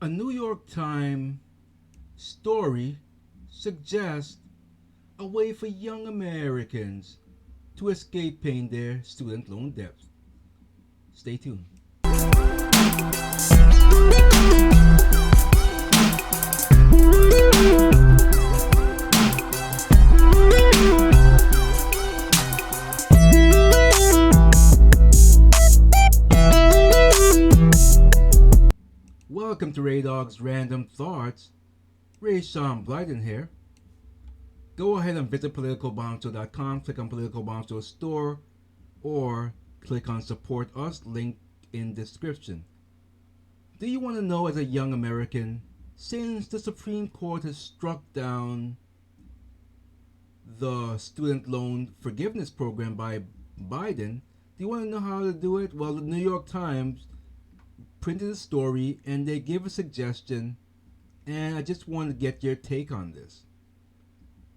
A New York Times story suggests a way for young Americans to escape paying their student loan debts. Stay tuned. Welcome to Ray Dog's Random Thoughts. Ray Sean Blyden here. Go ahead and visit politicalbombshell.com, click on Political Bombshell Store, or click on Support Us, link in description. Do you want to know, as a young American, since the Supreme Court has struck down the student loan forgiveness program by Biden, do you want to know how to do it? Well, the New York Times printed a story and they give a suggestion, and I just want to get your take on this.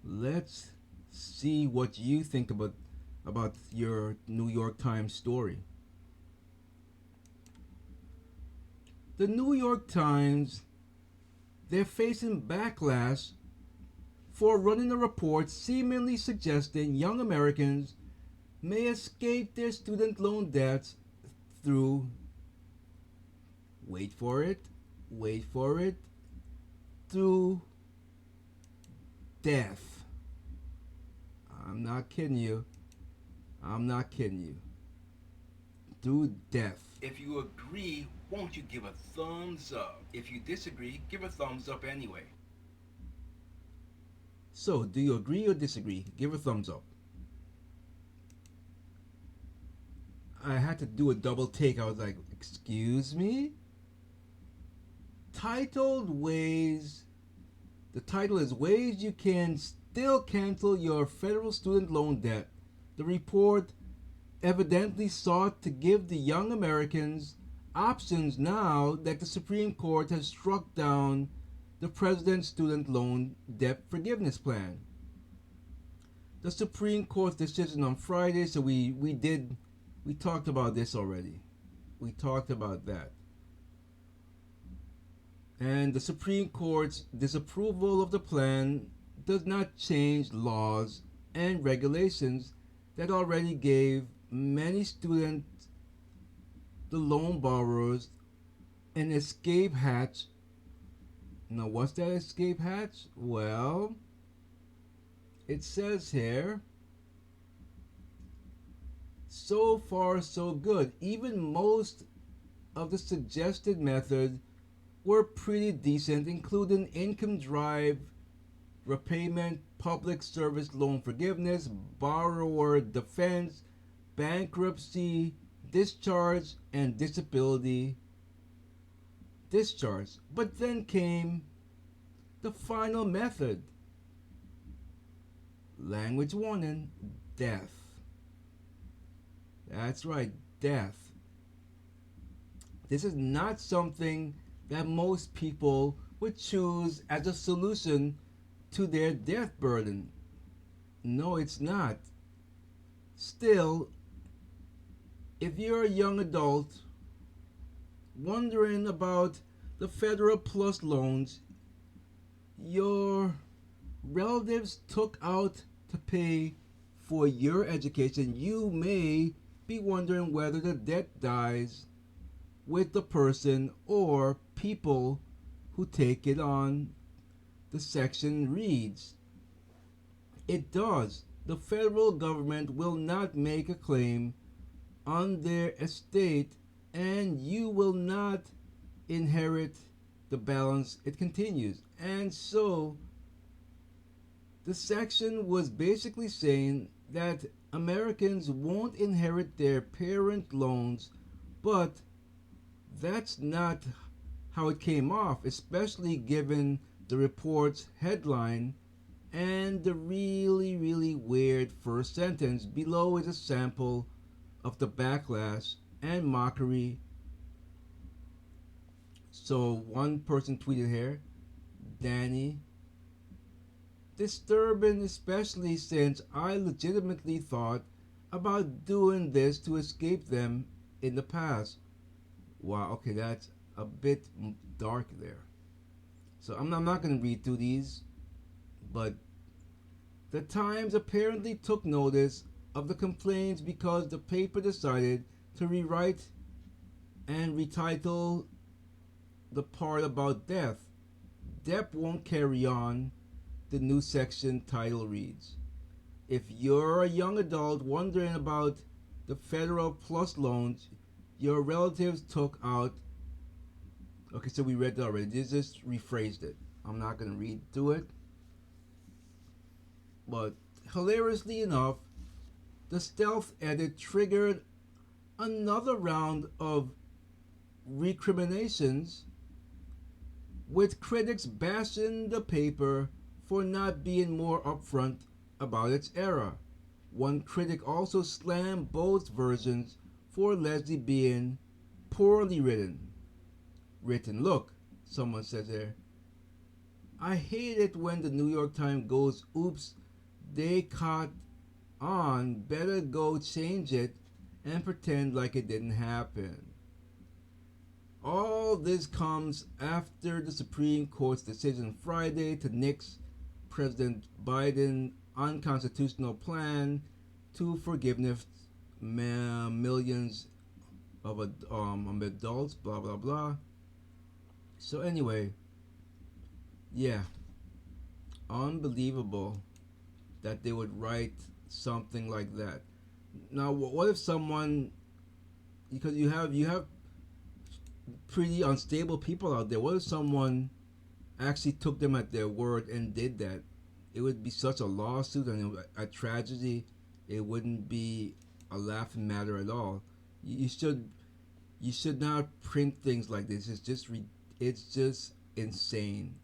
Let's see what you think about your New York Times story. The New York Times, they're facing backlash for running a report seemingly suggesting young Americans may escape their student loan debts through, wait for it, through death. I'm not kidding you. Through death. If you agree, won't you give a thumbs up? If you disagree, give a thumbs up anyway. So, do you agree or disagree? Give a thumbs up. I had to do a double take. I was like, excuse me? The title is Ways You Can Still Cancel Your Federal Student Loan Debt. The report evidently sought to give the young Americans options now that the Supreme Court has struck down the president's student loan debt forgiveness plan. The Supreme Court's decision on Friday, so we talked about this already. We talked about that. And the Supreme Court's disapproval of the plan does not change laws and regulations that already gave many students, the loan borrowers, an escape hatch. Now, what's that escape hatch? Well, it says here, so far so good. Even most of the suggested methods were pretty decent, including income drive, repayment, public service loan forgiveness, borrower defense, bankruptcy, discharge, and disability discharge. But then came the final method. Language warning, death. That's right, death. This is not something that most people would choose as a solution to their death burden. No, it's not. Still, if you're a young adult wondering about the federal plus loans your relatives took out to pay for your education, you may be wondering whether the debt dies with the person or people who take it on. The section reads, it does. The federal government will not make a claim on their estate and you will not inherit the balance. It continues. And so the section was basically saying that Americans won't inherit their parent loans, but that's not how it came off, especially given the report's headline and the really weird first sentence. Below is a sample of the backlash and mockery. So one person tweeted here, Danny, disturbing, especially since I legitimately thought about doing this to escape them in the past. Wow, okay, that's a bit dark there. So I'm not going to read through these, but the Times apparently took notice of the complaints because the paper decided to rewrite and retitle the part about death. Depp won't carry on. The new section title reads, if you're a young adult wondering about the federal plus loans your relatives took out. Okay, so we read that already. This just rephrased it. I'm not going to read through it. But hilariously enough, the stealth edit triggered another round of recriminations, with critics bashing the paper for not being more upfront about its era. One critic also slammed both versions for allegedly being poorly written. Look, someone says there, I hate it when the New York Times goes, oops, they caught on, better go change it and pretend like it didn't happen. All this comes after the Supreme Court's decision Friday to nix President Biden's unconstitutional plan to forgiveness millions of adults, blah blah blah. So anyway, yeah, unbelievable that they would write something like that. Now, what if someone, because you have pretty unstable people out there. What if someone actually took them at their word and did that? It would be such a lawsuit and a tragedy. It wouldn't be a laughing matter at all. You should not print things like this. It's just insane.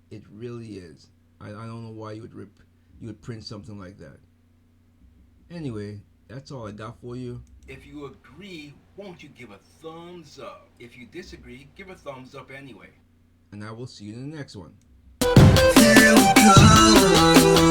It really is. I don't know why you would print something like that. Anyway, that's all I got for you. If you agree, won't you give a thumbs up? If you disagree, give a thumbs up anyway. And I will see you in the next one. Here we go.